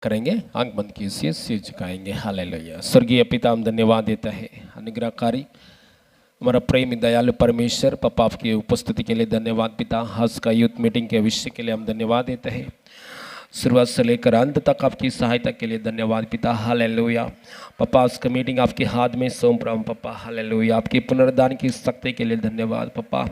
करेंगे, आंख बंद कीजिए, सिर झुकाएंगे। हालेलुया। स्वर्गीय पिता, हम धन्यवाद देता है अनुग्रहकारी हमारा प्रेमी दयालु परमेश्वर, पापा आपकी उपस्थिति के लिए धन्यवाद पिता। आज का यूथ मीटिंग के विषय के लिए हम धन्यवाद देते हैं। शुरुआत से लेकर अंत तक आपकी सहायता के लिए धन्यवाद पिता। हालेलुया। पापा आज का मीटिंग आपके हाथ में सौंप रहा हूँ पापा। हालेलुया। आपकी पुनरुद्धान की शक्ति के लिए धन्यवाद पापा।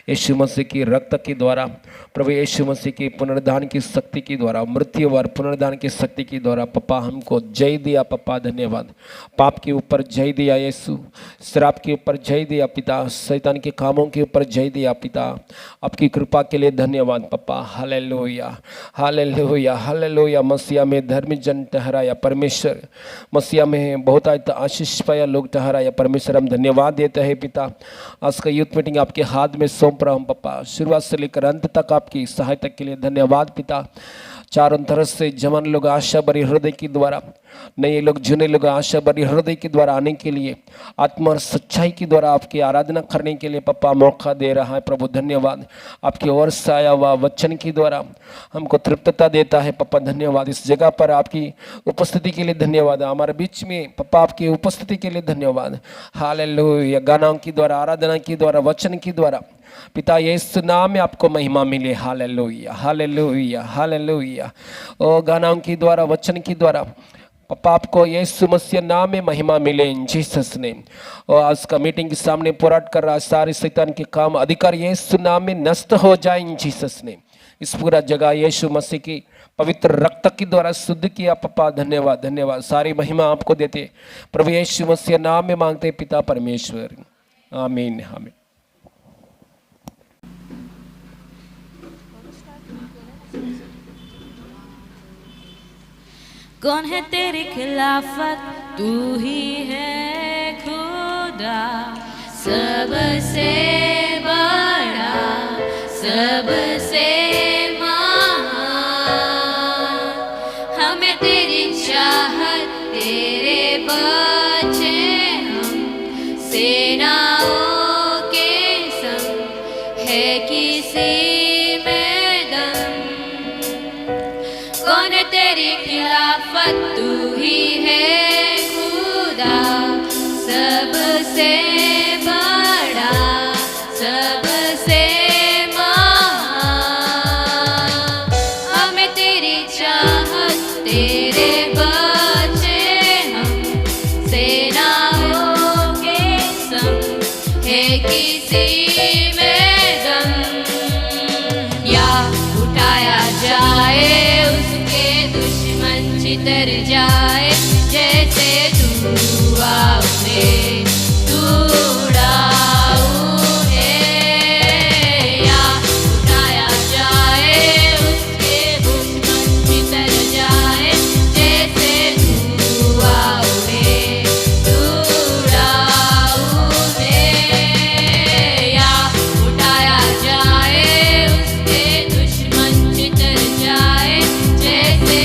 यीशु मसीह की रक्त के द्वारा, प्रभु यीशु मसीह की पुनरुद्धान की शक्ति के द्वारा, मृत्यु और पुनरुद्धान की शक्ति के द्वारा पापा हमको जय दिया पापा। धन्यवाद। पाप के ऊपर जय दिया यीशु, शराब के ऊपर जय दिया पिता, शैतान के कामों के ऊपर जय दिया पिता। आपकी कृपा के लिए धन्यवाद पापा। Hallelujah hallelujah hallelujah. मसीहा में धर्मी जन ठहराया परमेश्वर, मसीहा में बहुत आशीष पाया लोग ठहराया परमेश्वर। हम धन्यवाद देते हैं पिता। आज का यूथ मीटिंग आपके हाथ में सौंप रहा हूँ पापा। शुरुआत से लेकर अंत तक आपकी सहायता के लिए धन्यवाद पिता। चारों तरफ से जवान लोग आशा भरी हृदय के द्वारा, नए लोग जुने लोग आशा भरी हृदय के द्वारा आने के लिए, आत्मा और सच्चाई के द्वारा आपकी आराधना करने के लिए पापा मौका दे रहा है प्रभु। धन्यवाद। आपकी ओर से आया हुआ वचन के द्वारा हमको तृप्तता देता है पापा। धन्यवाद। इस जगह पर आपकी उपस्थिति के लिए धन्यवाद। हमारे बीच में पापा आपकी उपस्थिति के लिए धन्यवाद। हालेलुया। गानों के द्वारा, आराधना के द्वारा, वचन के द्वारा पिता यीशु नाम में आपको महिमा मिले। Hallelujah hallelujah hallelujah. ओ गानों के द्वारा, वचन के द्वारा पापा आपको यीशु मसीह नाम में महिमा मिले इन जीसस नेम। और आज का मीटिंग के सामने पोराट कर रहा सारे शैतान के काम अधिकार यीशु नाम में नष्ट हो जाए इन जीसस नेम। इस पूरा जगह यीशु मसीह की पवित्र रक्त के द्वारा शुद्ध किया पापा। धन्यवाद धन्यवाद। सारी महिमा आपको देते प्रभु यीशु मसीह नाम में मांगते पिता परमेश्वर। आमीन आमीन। कौन है तेरी खिलाफत, तू ही है खुदा, सबसे बड़ा, सबसे महान। हमें तेरी चाहत, तेरे बच्चे हम, सेनाओं के संग है किसी में दम। कौन है तेरी खिलाफत, तू ही है खुदा, सबसे बड़ा, सबसे महान। हमें तेरी चाहत, तेरे बच्चे हम, सेनाओं के संग है किसी में दम। या उठाया जाए चितर जाए, जैसे धुआं में उड़ाऊ है। या उठाया जाए उसके दुश्मन चितर जाए, जैसे धुआं में उड़ाऊ है। या उठाया जाए उसके दुश्मन चितर जाए, जैसे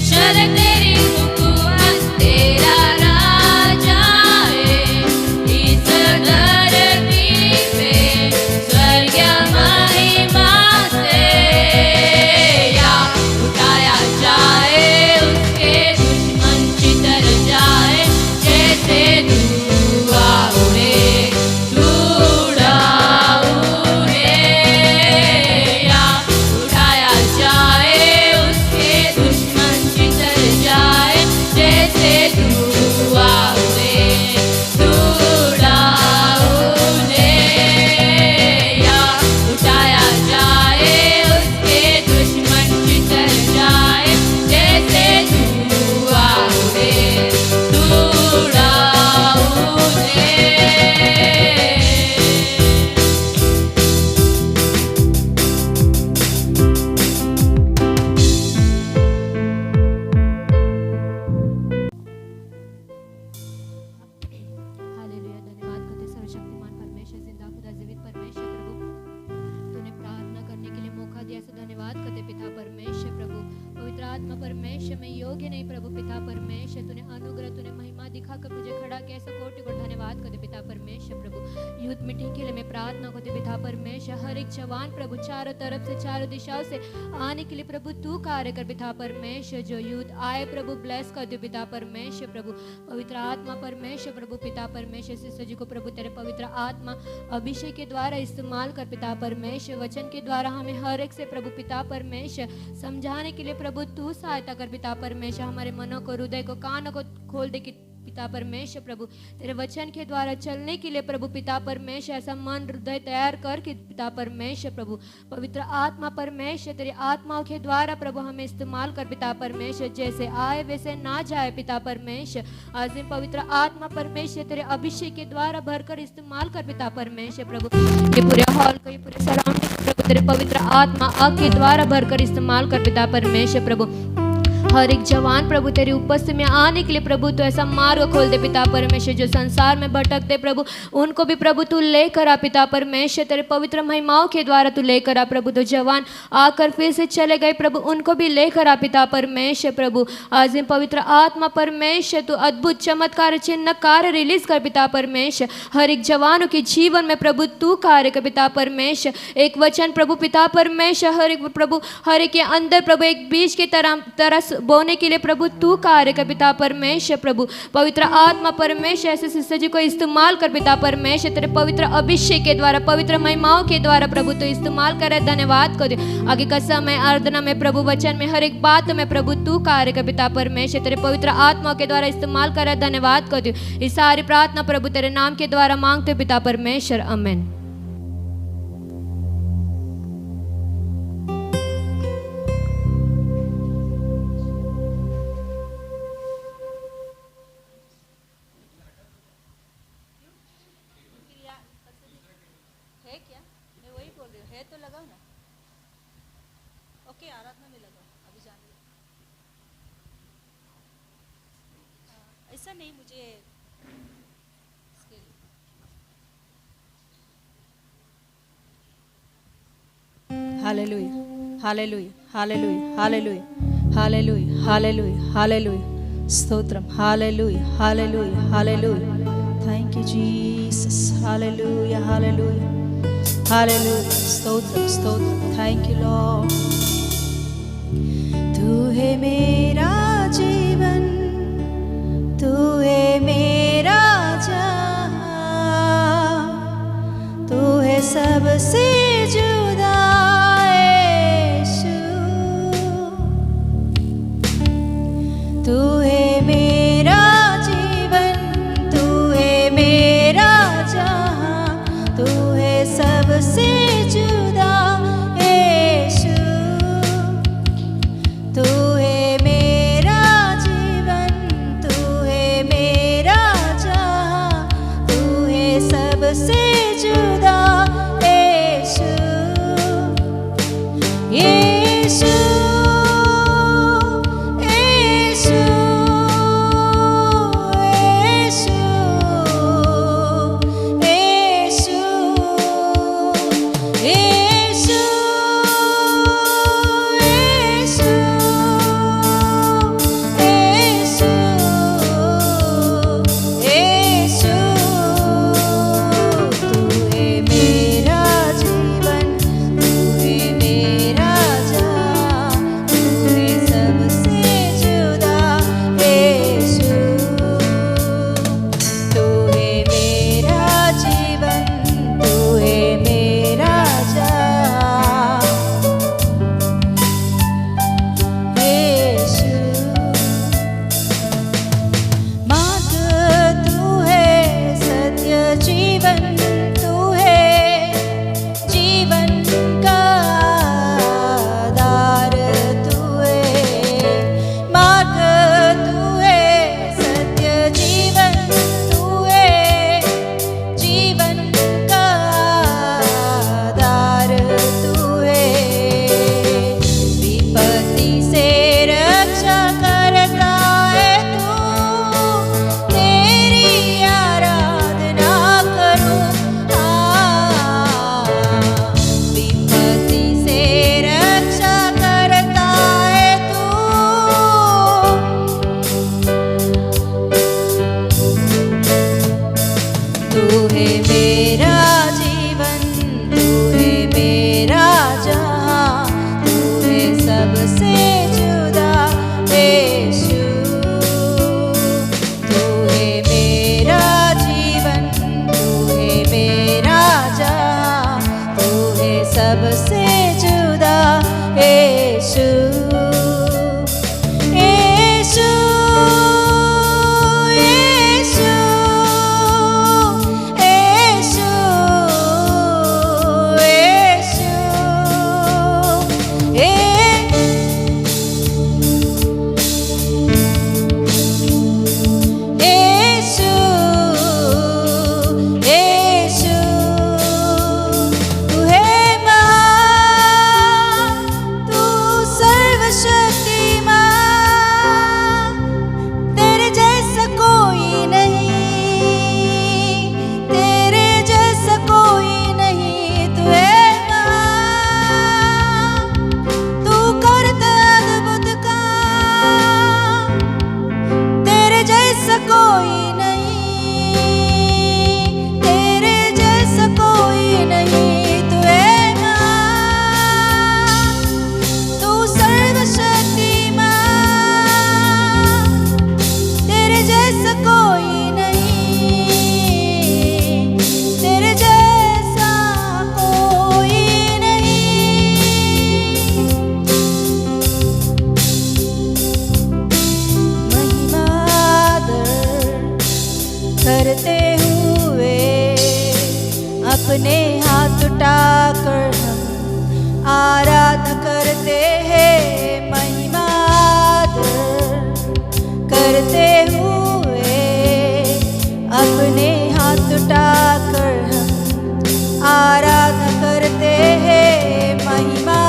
शर तेरी हुकूमत तेरा राज आए इस धरती पे स्वर्ग महिमा से या उठाया जाए उसके दुश्मन चितर जाए जैसे धुआं उड़े धूड़ा उड़े या उठाया जाए उसके दुश्मन चितर जाए जैसे धुआं उड़े धूड़ा उड़े या उठाया जाए उसके दुश्मन चितर जाए जैसे धुआं उड़े धूड़ा उड़े। हालेलुया। धन्यवाद खुदा सर्वशक्तिमान परमेश्वर, जिंदा खुदा जीवित परमेश्वर प्रभु, तूने प्रार्थना करने के लिए मौका दिया, सो धन्यवाद करते पिता परमेश्वर प्रभु। पवित्र आत्मा परमेश्वर, मैं योग्य नहीं प्रभु पिता परमेश्वर, तूने अनुग्रह तूने महिमा दिखाकर मुझे खड़ा किया, ऐसा कोटि कोटि धन्यवाद करते पिता परमेश्वर प्रभु। यूथ मीटिंग के लिए मैं प्रार्थना करते पिता परमेश्वर, हर एक जवान प्रभु चारों तरफ से चारों दिशाओं से आने के लिए प्रभु तू कार्य कर पिता परमेश्वर। जो यूथ आए प्रभु ब्लेस कर दो पिता परमेश्वर प्रभु। पवित्र आत्मा परमेश्वर प्रभु पिता परमेश्वर, सिस्टर जी को प्रभु तेरे पवित्र आत्मा अभिषेक के द्वारा इस्तेमाल कर पिता परमेश्वर। वचन के द्वारा हमें हर एक से प्रभु पिता परमेश्वर समझाने के लिए प्रभु तू सहायता कर पिता परमेश्वर। हमारे मनों को हृदय को कानों को खोल दे कि पिता परमेश्वर प्रभु तेरे वचन के द्वारा चलने के लिए प्रभु पिता परमेश्वर ऐसा मन हृदय तैयार कर के पिता परमेश्वर प्रभु। पवित्र आत्मा परमेश्वर तेरी आत्माओं के द्वारा प्रभु हमें इस्तेमाल कर पिता परमेश्वर, जैसे आए वैसे ना जाए पिता परमेश्वर। आज दिन पवित्र आत्मा परमेश्वर तेरे अभिषेक के द्वारा भरकर इस्तेमाल कर पिता परमेश्वर प्रभु। ये पूरे हॉल को, ये पूरे सराउंडिंग प्रभु तेरे पवित्र आत्मा आग के द्वारा भरकर इस्तेमाल कर पिता परमेश्वर प्रभु। हर एक जवान प्रभु तेरी उपस्थिति में आने के लिए प्रभु तो ऐसा मार्ग खोल दे पिता परमेश्वर। जो संसार में भटकते प्रभु उनको भी प्रभु तू लेकर आ पिता परमेश्वर, तेरे पवित्र महिमाओं के द्वारा तू लेकर आ प्रभु। तो जवान आकर फिर से चले गए प्रभु उनको भी लेकर आ पिता परमेश्वर प्रभु। आज दिन पवित्र आत्मा परमेश्वर तू अद्भुत चमत्कार चिन्ह कार्य रिलीज कर पिता परमेश्वर। हर एक जवानों के जीवन में प्रभु तू कार्य कर पिता परमेश्वर। एक वचन प्रभु पिता परमेश्वर हर एक प्रभु हर एक के अंदर प्रभु एक बीज की तरह बोने के लिए प्रभु तू कार्य कर पिता परमेश्वर प्रभु। पवित्र आत्मा परमेश्वर ऐसे सिस्टर जी को इस्तेमाल कर पिता परमेश्वर, तेरे पवित्र अभिषेक के द्वारा पवित्र महिमाओं के द्वारा प्रभु तो इस्तेमाल करे। धन्यवाद कर दे आगे का समय आराधना में प्रभु वचन में हर एक बात में प्रभु तू कार्य कर पिता परमेश्वर, तेरे पवित्र आत्मा के द्वारा इस्तेमाल करे। धन्यवाद कर दे। इस सारी प्रार्थना प्रभु तेरे नाम के द्वारा मांगते पिता परमेश्वर, आमीन। है क्या? मैं वही बोल रही हूँ, है तो लगाओ ना। ओके, आराधना में लगाओ, अभी जान लो। ऐसा नहीं मुझे इसके लिए। Hallelujah, hallelujah, hallelujah, hallelujah, hallelujah, hallelujah, hallelujah, stotram, hallelujah, hallelujah, hallelujah. Thank you Jesus, hallelujah, hallelujah, hallelujah, stotram, stotram, thank you Lord. तू है मेरा जीवन, तू है मेरा जहां, तू है सबसे जुदा यीशु, तू है मेरा जीवन, तू है मेरा जहां, तू है सबसे जुदा यीशु। यीशु यीशु यीशु यीशु करते हुए अपने हाथ उठाकर हम आराधना करते हैं महिमा करते हुए अपने हाथ उठाकर हम आराधना करते हैं महिमा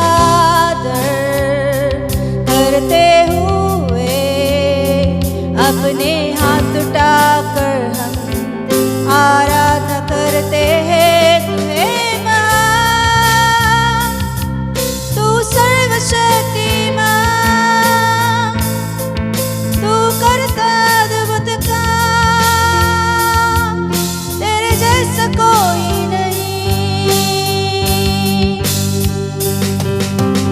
करते हुए अपने हाथ उठाकर हम आराधना करते हैं तुम्हें माँ तू सर्वशक्तिमान तू करता अद्भुत काम तेरे जैसा कोई नहीं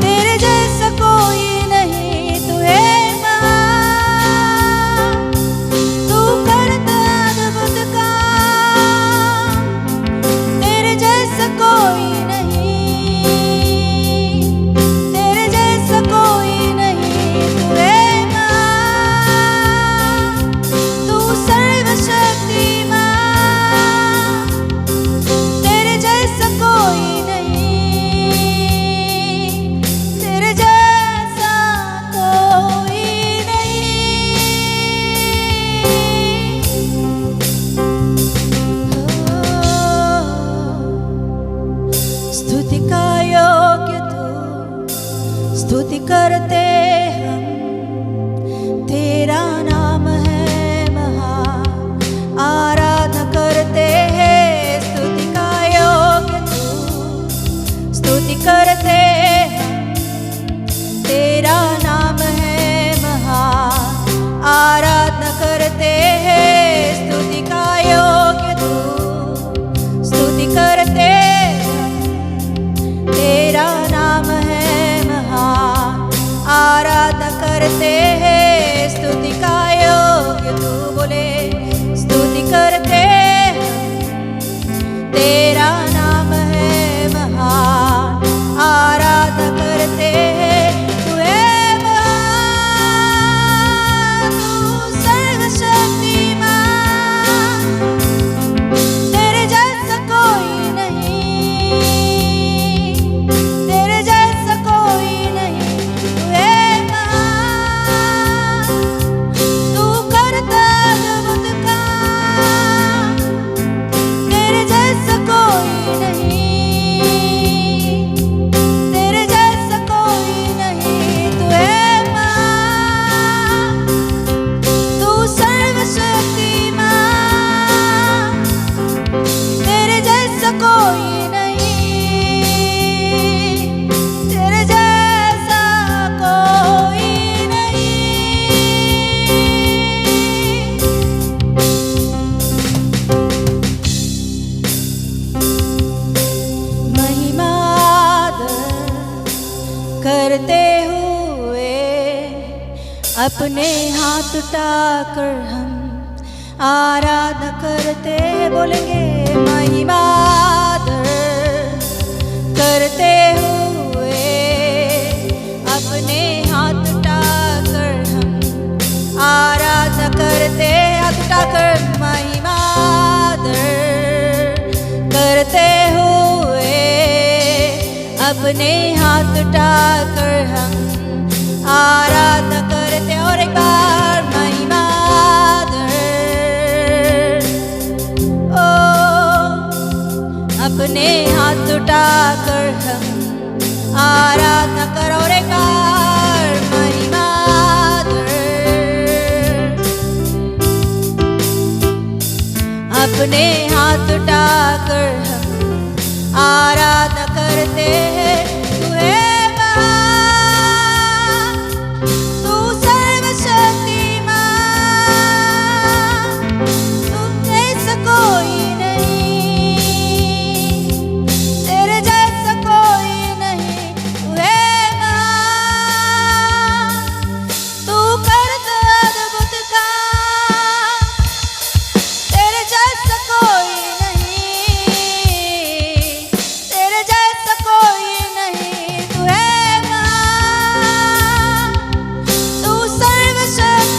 तेरे जैसा कोई नहीं तू है माँ तू करता अद्भुत काम तेरे जैसा कोई नहीं तेरे जैसा कोई नहीं तू है माँ तू सर्वशक्तिमान तेरे जैसा कोई नहीं तेरे जैसा कोई नहीं स्तुति का योग्य तू स्तुति करते हम तेरा नाम है महान आराधना करते हैं स्तुति का योग्य तू स्तुति करते हम तेरा नाम है महान आराधना करते हैं स्तुति का योग्य तू स्तुति करते हम तेरा नाम है महान आराधना करते हैं स्तुति का योग्य तू बोले स्तुति करते हम तेरा नाम है महान आराधना करते हैं तू है महान तू सर्वशक्तिमान तेरे जैसा कोई नहीं तेरे जैसा कोई नहीं तू है महान तू करता अद्भुत काम तेरे जैसा कोई नहीं तेरे जैसा कोई नहीं तू है महान तू सर्वशक्तिमान तेरे जैसा कोई नहीं तेरे जैसा कोई नहीं महिमा करते हुए अपने हाथ उठाकर हम आराधना करते बोलेंगे महिमा करते हुए अपने अपने हाथ उठाकर हम आराधना करते हैं, हाथ उठाकर महिमा करते हुए अपने हाथ उठाकर हम आराधना करते, और एक बार महिमा ओ अपने हाथ उठाकर हम आराधना कर, और एक बार महिमा अपने हाथ उठाकर हम आराधना करते हैं। तू है महान, तू सर्वशक्तिमान, तू जैसा कोई नहीं, तेरे जैसा कोई नहीं। तू है महान, तू करता अद्भुत काम, तेरे जैसा कोई नहीं, तेरे जैसा कोई नहीं। तू है महान, तू सर्वशक्तिमान,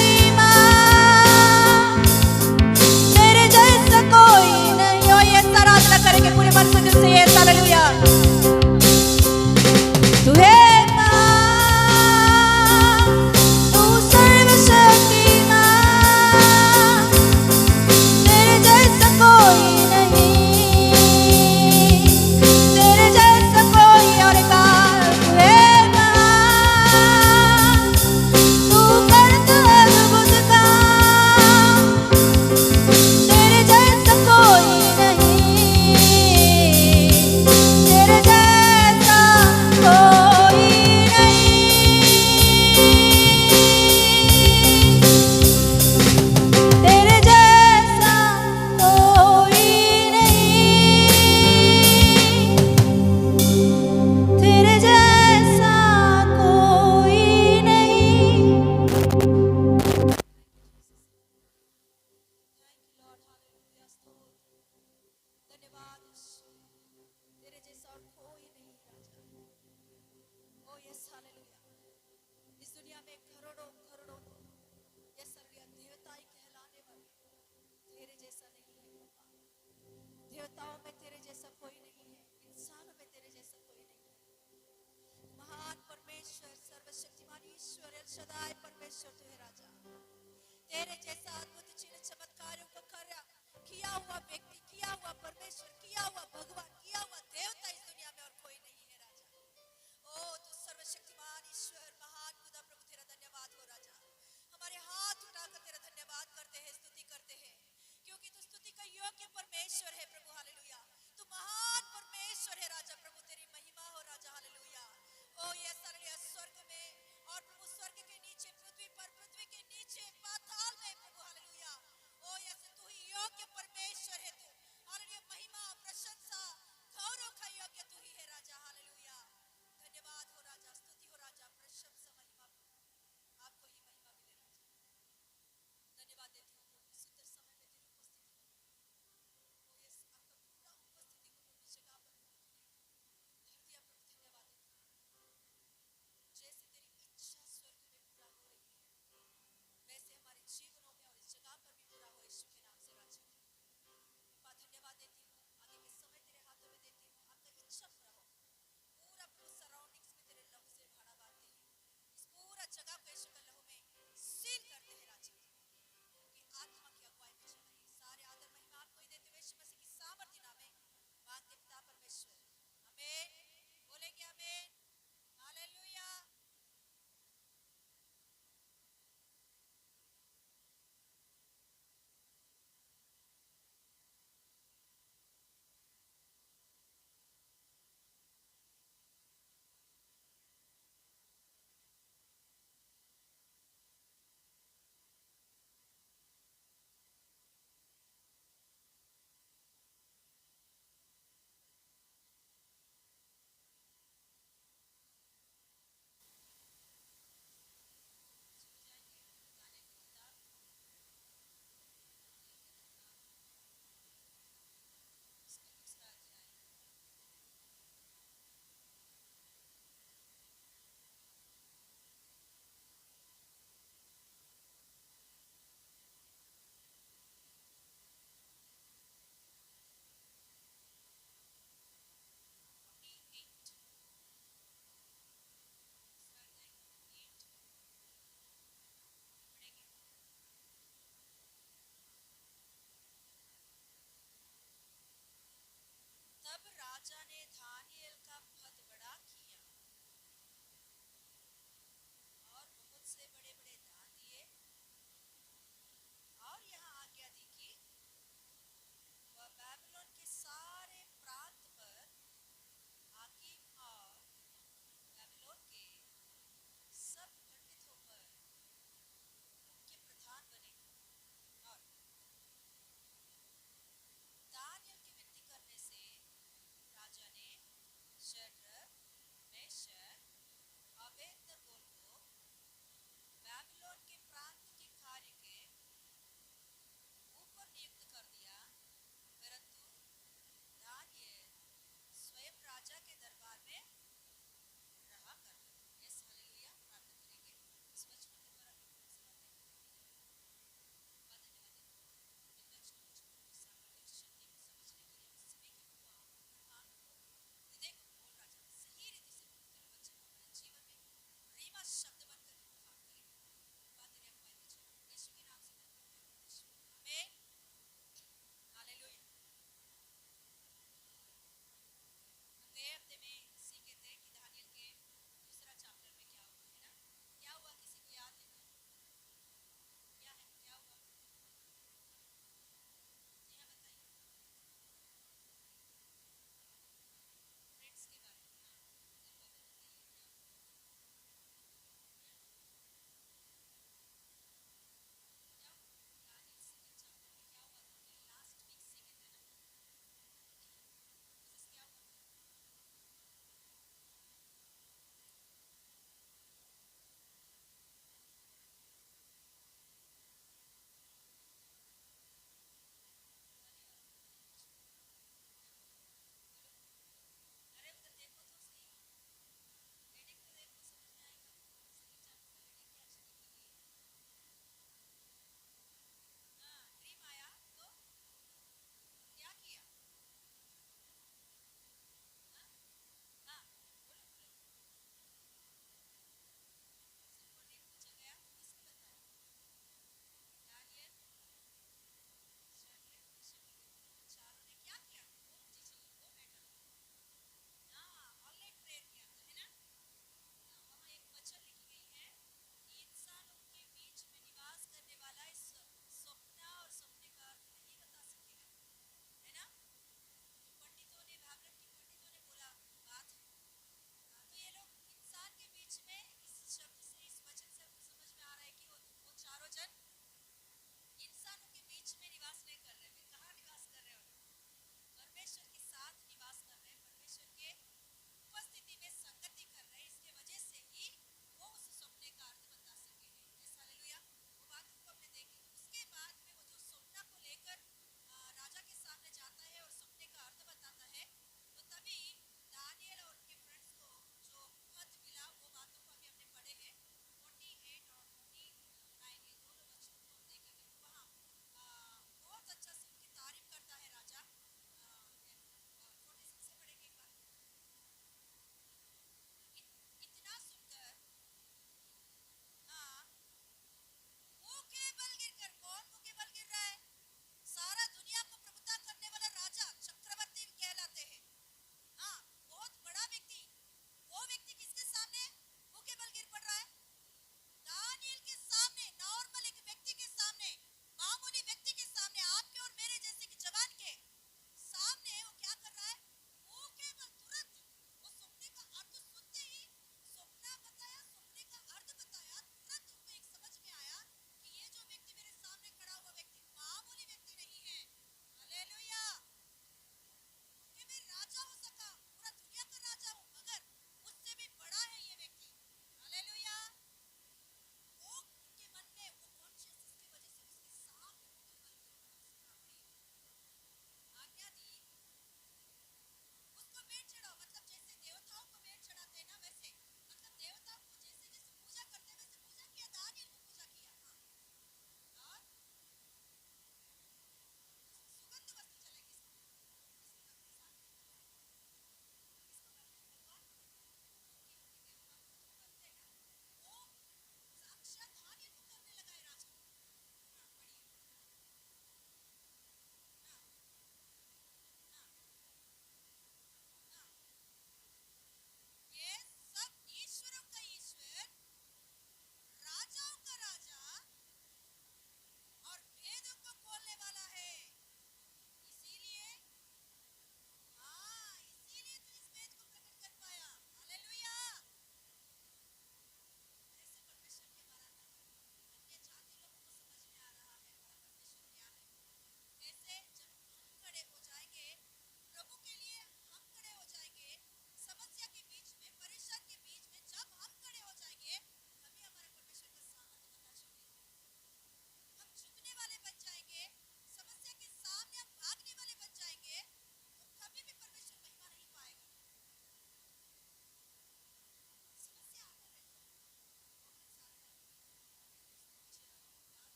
तेरे जैसा कोई नहीं। और ये आराधना करेंगे पूरे मन से, दिल से, ये हालेलुया। तू है महान, तू सर्वशक्तिमान, तेरे जैसा कोई नहीं, तेरे जैसा कोई। और एक बार तू है महान, तू करता अद्भुत काम, तेरे जैसा कोई नहीं, तेरे जैसा कोई नहीं, तेरे जैसा कोई नहीं, तेरे जैसा कोई नहीं। धन्यवाद, तेरे जैसा और कोई नहीं राजा। ओ यस हालेलुया। इस दुनिया में करोड़ों करोड़ों यस हालेलुया देवताएं कहलाने वाले तेरे जैसा नहीं है बाबा। देवताओं में तेरे जैसा कोई नहीं है, इंसानों में तेरे जैसा कोई नहीं है। महान परमेश्वर, सर्वशक्तिमान ईश्वर, एल शदाई परमेश्वर तू है राजा। तेरे जैसा अद्भुत चिन्ह चमत्कारों को किया हुआ व्यक्ति, किया हुआ परमेश्वर, किया हुआ भगवान, किया हुआ देवता इस दुनिया में और कोई नहीं है राजा। ओ तू सर्वशक्तिमान ईश्वर, महान खुदा प्रभु, तेरा धन्यवाद हो राजा। हमारे हाथ उठाकर तेरा धन्यवाद करते हैं, स्तुति करते हैं, क्योंकि तू स्तुति का योग्य परमेश्वर है प्रभु। हालेलुया। तू महान परमेश्वर है राजा प्रभु, तेरी महिमा हो राजा। हालेलुया। ओ यस हालेलुया। स्वर्ग में और प्रभु स्वर्ग के नीचे, पृथ्वी पर, पृथ्वी के नीचे, पाताल में प्रभु। हालेलुया। ओ यस तू ही योग्य परमेश्वर है। तू हालेलुया। महिमा, प्रशंसा, राजा ने दानियेल का पद बड़ा किया और बहुत से बड़े बड़े दान दिए और यहाँ आज्ञा दी कि वह बाबिलोन के सारे प्रांत पर हाकिम और बाबिलोन के सब पंडितों पर उनके प्रधान बने और दानियेल की विनती करने से राजा ने शद्रक,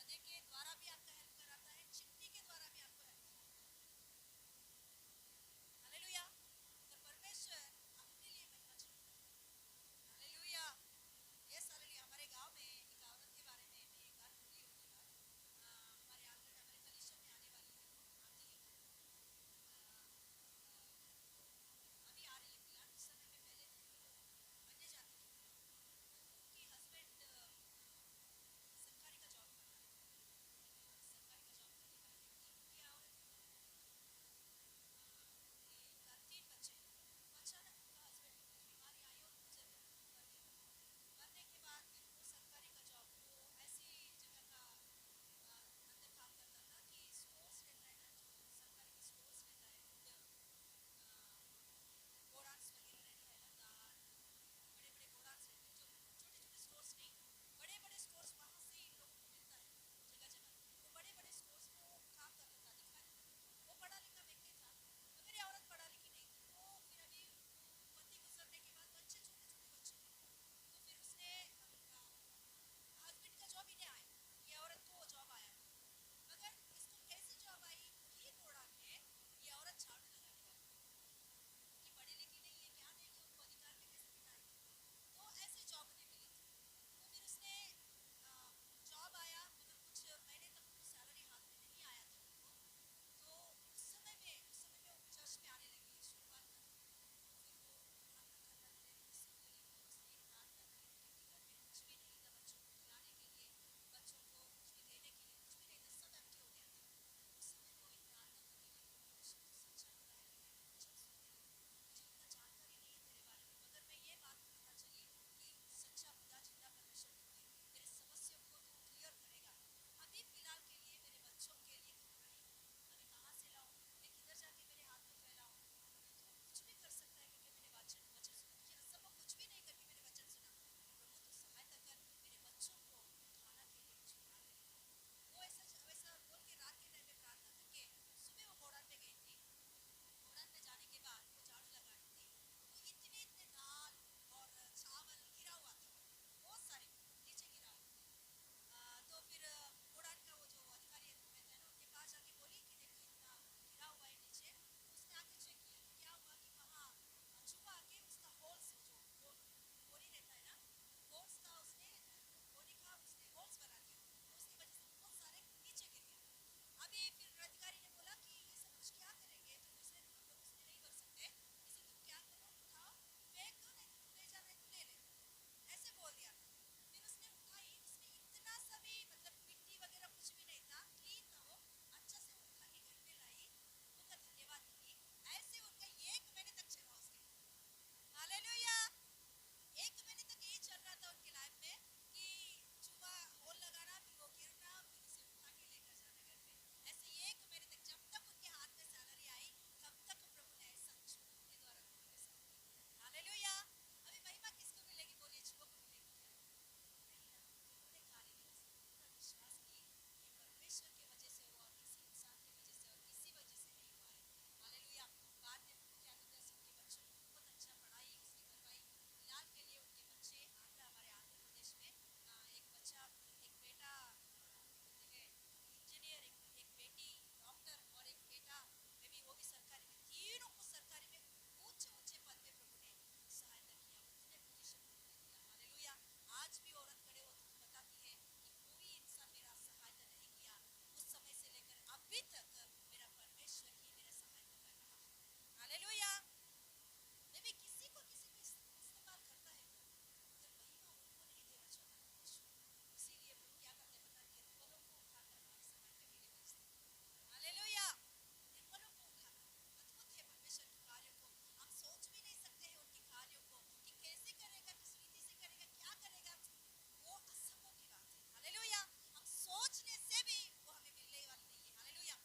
गधे के द्वारा भी आपका हेल्प कराता है, चिट्ठी के द्वारा भी आपको हेल्प कराता है। हालेलुया। तो परमेश्वर अपने लिए महिमा चाहता है। हालेलुया। Yes hallelujah. हमारे गांव में एक औरत के बारे में मैं एक बार बोली होगी बात। हमारे आंगन हमारे कलीसिया में आने वाली है, आती है। अभी आ रही है फिलहाल, उस समय में पहले थे तो अन्य जाति की थी। तो उनकी हस्बैंड सरकारी का जॉब करता है, सरकारी का जॉब करने वाले व्यक्ति, उनकी औरत का 3 बच्चे हैं। तो अचानक उनका हस्बैंड को कुछ बीमारी आई और गुजर गया, मर गया। मरने के बाद फिर वो सरकारी का जॉब, वो ऐसी जगह का अंदर काम करता था कि स्टोर्स रहता है ना, जो सरकारी का स्टोर्स रहता है, गोडाउन्स वगैरह रहता है ना, दाल, बड़े बड़े गोडाउन्स रहते हैं, जो छोटे छोटे स्टोर्स नहीं, बड़े बड़े स्टोर्स, वहाँ से इन लोगों को मिलता है जगह जगह। तो बड़े बड़े स्टोर्स में वो काम करता था, दिखा है। वो पढ़ा लिखा व्यक्ति था, मगर ये औरत पढ़ा लिखी नहीं थी। तो फिर अभी पति गुजरने के बाद बच्चे, छोटे छोटे बच्चे थे। तो फिर उसने हस्बैंड का जॉब ही नहीं आया, ये औरत को जॉब आया। मगर इसको कैसे जॉब आई, वही गोडाउन में ये औरत झाड़ू लगाने वाली कि पढ़ी लिखी नहीं है, क्या देगी उनको अधिकार में कैसे बिठाएगी। तो ऐसे जॉब उन्हें मिली थी। तो फिर उसने जॉब आया, मगर कुछ महीने तक उनको सैलरी हाथ में नहीं आया था उनको। तो उस समय में वो चर्च में आने लगी है शुरुआत में। तो फिर वो प्रार्थना करना धीरे धीरे सीखने लगी। उसने एक प्रार्थना करी क्योंकि घर में कुछ भी नहीं था बच्चों को खिलाने के लिए, बच्चों को कुछ भी देने के लिए कुछ भी नहीं था, सब एम्प्टी हो गया था। उस समय वो एक प्रार्थना करने लगी, परमेश्वर तो सच्चा खुदा है कि मैंने वचन सुने, मुझे उतना जानकारी नहीं है तेरे बारे में, मगर मैं ये बात पता चली कि सच्चा खुदा जिंदा परमेश्वर तू है, मेरे समस्या को तू क्लियर करेगा। अभी फिलहाल के लिए मेरे बच्चों के लिए तू नहीं, मैं कहाँ से लाऊं, मैं किधर जाके मेरे हाथ में फैलाऊं, मगर तू कुछ भी कर सकता है क्योंकि मैंने वचन वचन सुना। मुझे असंभव कुछ भी नहीं करके मैंने वचन सुना, प्रभु तू सहायता कर, मेरे बच्चों को उठाना के लिए मुझे प्यार करेगा। वो ऐसा वैसा बोल के रात के टाइम में प्रार्थना करके सुबह वो गोडाउन में गई थी। गोडाउन में जाने के बाद वो झाड़ू लगा रही थी, तो इतने इतने दाल और चावल गिरा हुआ था, बहुत सारे नीचे गिरा हुआ। तो फिर गोडाउन का वो जो अधिकारी रहता है ना, उनके पास जाके बोली कि देखो इतना गिरा हुआ है नीचे। तो उसने आके चेक किया, तो क्या हुआ कि वहाँ चूहा आके उसका होल्स जो बोरी रहता है ना, होल्स का उसने बोरी का उसने होल्स बना दिया। तो उसकी वजह से बहुत सारे नीचे गिर गए। अभी फिर अधिकारी ने बोला कि ये सब कुछ क्या करेंगे, तो दूसरे हम लोग उसमें नहीं भर सकते, इसे तुम क्या करो, उठाओ, फेंक दो, नहीं तो तू ले जा, नहीं तो ले ले, ऐसे बोल दिया था। फिर उसने उठाई, उसमें इतना सा भी मतलब मिट्टी वगैरह कुछ भी नहीं था, क्लीन था वो, अच्छा से वो उठा के घर पे लाई, उनका धन्यवाद दी। ऐसे उनका 1 महीने तक चला उसके। हालेलुया। 1 महीने तक यही चल रहा था उनकी लाइफ में कि चूहा होल लगाना, फिर वो गिरना, फिर उसे उठा के लेकर जाना घर पे। ऐसे 1 महीने तक, जब तक उनके हाथ में सैलरी आई, तब तक प्रभु ने ऐसा चूहों के द्वारा प्रभु ने साथ दिया। हालेलुया। अभी महिमा किसको मिलेगी, बोलिए, चूहों को मिलेगी क्या? नहीं ना। उन्होंने खाली नहीं, पूरा विश्वास की ये परमेश्वर की वजह से हुआ और किसी इंसान की वजह से और किसी वजह से नहीं हुआ है। हालेलुया। बाद में प्रभु क्या कहते हैं, उनके बच्चों को बहुत अच्छा पढ़ाई उसने करवाई। फिलहाल के लिए उनके बच्चे हमारे आंध्र प्रदेश में एक बच्चा, एक बेटा कहते हैं इंजीनियर, एक बेटी डॉक्टर और एक बेटा में भी, वो भी सरकारी में, तीनों को सरकारी में ऊंचे ऊंचे पद पे प्रभु ने सहायता किया, उतने पोजीशन प्रभु ने दिया। हालेलुया। आज भी औरत खड़े हो बताती है कि कोई इंसान मेरा सहायता नहीं किया, उस समय से लेकर अभी तक मेरा परमेश्वर ही मेरा सहायता कर रहा है। हालेलुया। मैं भी किसी को इस्तेमाल करता है प्रभु, मगर महिमा उनको नहीं देना चाहता परमेश्वर। इसीलिए प्रभु क्या करते हैं पता है, निर्बलों को उठाकर हमारी सहायता के लिए भेजते हैं। हालेलुया। निर्बलों को उठाकर, अद्भुत है परमेश्वर के कार्यों को हम सोच भी नहीं सकते हैं, उनके कार्यों को कि कैसे करेगा, किस रीति से करेगा, क्या करेगा, वो असंभव की बात है। हालेलुया। हम सोचने से भी वो हमें मिलने वाली नहीं है। हालेलुया।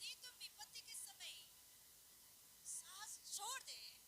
यदि तुम विपत्ति के समय सांस छोड़ दे